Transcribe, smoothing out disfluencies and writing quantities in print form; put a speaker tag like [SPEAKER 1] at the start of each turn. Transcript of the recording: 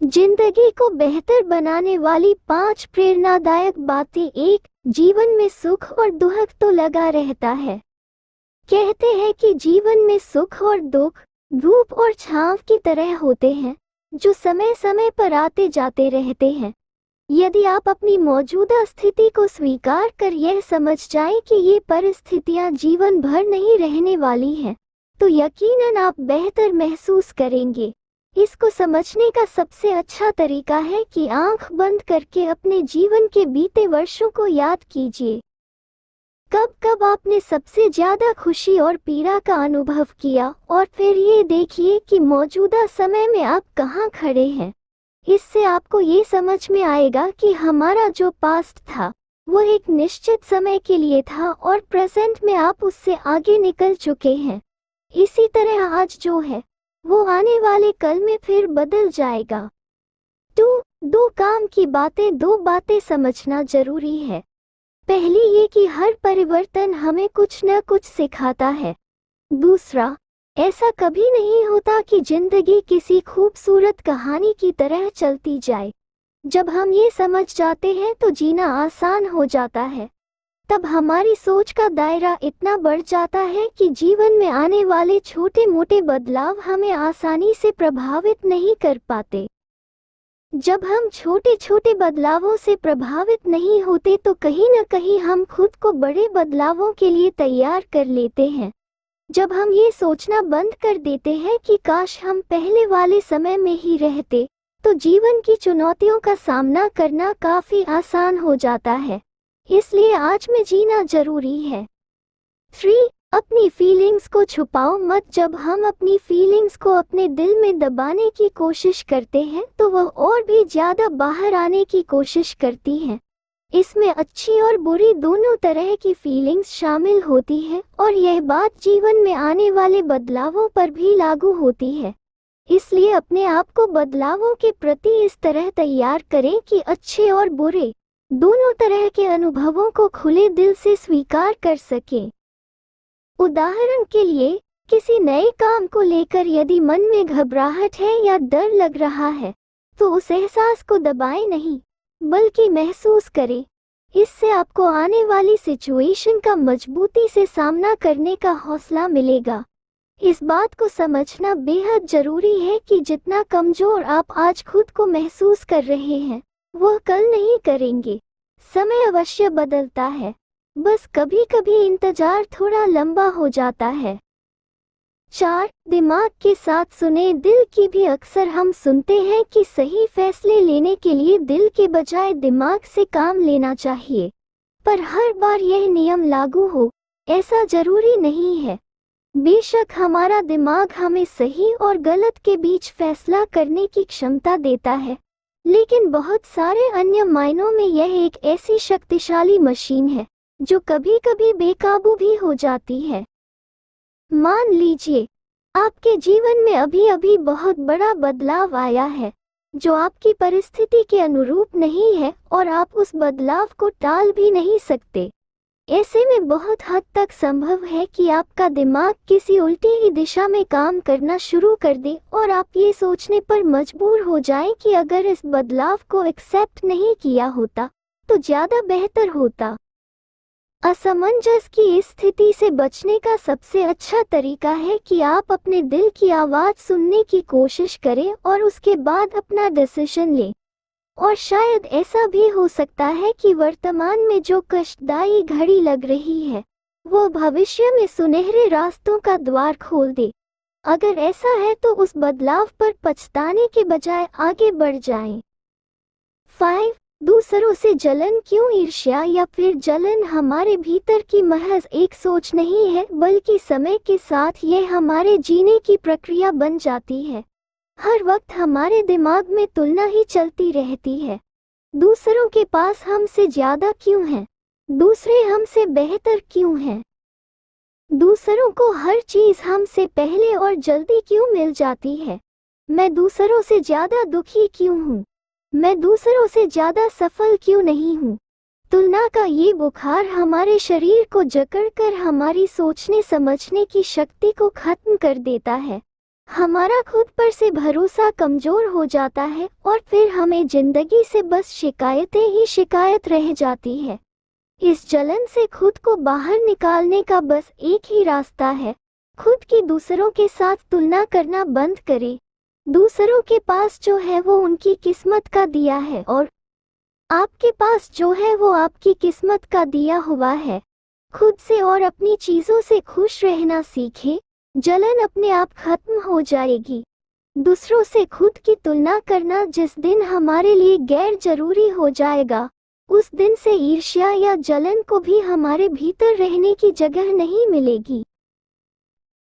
[SPEAKER 1] जिंदगी को बेहतर बनाने वाली 5 प्रेरणादायक बातें। 1, जीवन में सुख और दुख तो लगा रहता है। कहते हैं कि जीवन में सुख और दुख धूप और छांव की तरह होते हैं, जो समय समय पर आते जाते रहते हैं। यदि आप अपनी मौजूदा स्थिति को स्वीकार कर यह समझ जाएं कि ये परिस्थितियां जीवन भर नहीं रहने वाली हैं, तो यकीनन आप बेहतर महसूस करेंगे। इसको समझने का सबसे अच्छा तरीका है कि आंख बंद करके अपने जीवन के बीते वर्षों को याद कीजिए। कब कब आपने सबसे ज्यादा खुशी और पीड़ा का अनुभव किया, और फिर ये देखिए कि मौजूदा समय में आप कहाँ खड़े हैं। इससे आपको ये समझ में आएगा कि हमारा जो पास्ट था वो एक निश्चित समय के लिए था और प्रेजेंट में आप उससे आगे निकल चुके हैं। इसी तरह आज जो है वो आने वाले कल में फिर बदल जाएगा। 2, दो काम की बातें। 2 बातें समझना जरूरी है। पहली ये कि हर परिवर्तन हमें कुछ न कुछ सिखाता है। दूसरा, ऐसा कभी नहीं होता कि जिंदगी किसी खूबसूरत कहानी की तरह चलती जाए। जब हम ये समझ जाते हैं तो जीना आसान हो जाता है। तब हमारी सोच का दायरा इतना बढ़ जाता है कि जीवन में आने वाले छोटे मोटे बदलाव हमें आसानी से प्रभावित नहीं कर पाते। जब हम छोटे छोटे बदलावों से प्रभावित नहीं होते तो कहीं न कहीं हम खुद को बड़े बदलावों के लिए तैयार कर लेते हैं। जब हम ये सोचना बंद कर देते हैं कि काश हम पहले वाले समय में ही रहते, तो जीवन की चुनौतियों का सामना करना काफी आसान हो जाता है। इसलिए आज में जीना जरूरी है। 3, अपनी फीलिंग्स को छुपाओ मत। जब हम अपनी फीलिंग्स को अपने दिल में दबाने की कोशिश करते हैं तो वह और भी ज्यादा बाहर आने की कोशिश करती हैं। इसमें अच्छी और बुरी दोनों तरह की फीलिंग्स शामिल होती हैं, और यह बात जीवन में आने वाले बदलावों पर भी लागू होती है। इसलिए अपने आप को बदलावों के प्रति इस तरह तैयार करें कि अच्छे और बुरे दोनों तरह के अनुभवों को खुले दिल से स्वीकार कर सकें। उदाहरण के लिए, किसी नए काम को लेकर यदि मन में घबराहट है या डर लग रहा है, तो उस एहसास को दबाएं नहीं, बल्कि महसूस करें। इससे आपको आने वाली सिचुएशन का मजबूती से सामना करने का हौसला मिलेगा। इस बात को समझना बेहद जरूरी है कि जितना कमजोर आप आज खुद को महसूस कर रहे हैं, वह कल नहीं करेंगे। समय अवश्य बदलता है, बस कभी कभी इंतजार थोड़ा लंबा हो जाता है। 4, दिमाग के साथ सुने दिल की भी। अक्सर हम सुनते हैं कि सही फैसले लेने के लिए दिल के बजाय दिमाग से काम लेना चाहिए, पर हर बार यह नियम लागू हो, ऐसा जरूरी नहीं है। बेशक हमारा दिमाग हमें सही और गलत के बीच फैसला करने की क्षमता देता है, लेकिन बहुत सारे अन्य मायनों में यह एक ऐसी शक्तिशाली मशीन है जो कभी कभी बेकाबू भी हो जाती है। मान लीजिए आपके जीवन में अभी अभी बहुत बड़ा बदलाव आया है जो आपकी परिस्थिति के अनुरूप नहीं है, और आप उस बदलाव को टाल भी नहीं सकते। ऐसे में बहुत हद तक संभव है कि आपका दिमाग किसी उल्टी ही दिशा में काम करना शुरू कर दे और आप ये सोचने पर मजबूर हो जाएं कि अगर इस बदलाव को एक्सेप्ट नहीं किया होता तो ज्यादा बेहतर होता। असमंजस की इस स्थिति से बचने का सबसे अच्छा तरीका है कि आप अपने दिल की आवाज सुनने की कोशिश करें और उसके बाद अपना डिसीजन लें। और शायद ऐसा भी हो सकता है कि वर्तमान में जो कष्टदायी घड़ी लग रही है वो भविष्य में सुनहरे रास्तों का द्वार खोल दे। अगर ऐसा है तो उस बदलाव पर पछताने के बजाय आगे बढ़ जाएं। 5, दूसरों से जलन क्यों। ईर्ष्या या फिर जलन हमारे भीतर की महज एक सोच नहीं है, बल्कि समय के साथ यह हमारे जीने की प्रक्रिया बन जाती है। हर वक्त हमारे दिमाग में तुलना ही चलती रहती है। दूसरों के पास हमसे ज्यादा क्यों है, दूसरे हमसे बेहतर क्यों हैं, दूसरों को हर चीज हमसे पहले और जल्दी क्यों मिल जाती है। मैं दूसरों से ज्यादा दुखी क्यों हूँ, मैं दूसरों से ज्यादा सफल क्यों नहीं हूँ। तुलना का ये बुखार हमारे शरीर को जकड़कर हमारी सोचने समझने की शक्ति को खत्म कर देता है। हमारा खुद पर से भरोसा कमजोर हो जाता है और फिर हमें जिंदगी से बस शिकायतें ही शिकायत रह जाती है। इस जलन से खुद को बाहर निकालने का बस एक ही रास्ता है, खुद की दूसरों के साथ तुलना करना बंद करें। दूसरों के पास जो है वो उनकी किस्मत का दिया है और आपके पास जो है वो आपकी किस्मत का दिया हुआ है। खुद से और अपनी चीजों से खुश रहना सीखें, जलन अपने आप खत्म हो जाएगी। दूसरों से खुद की तुलना करना जिस दिन हमारे लिए गैर जरूरी हो जाएगा, उस दिन से ईर्ष्या या जलन को भी हमारे भीतर रहने की जगह नहीं मिलेगी।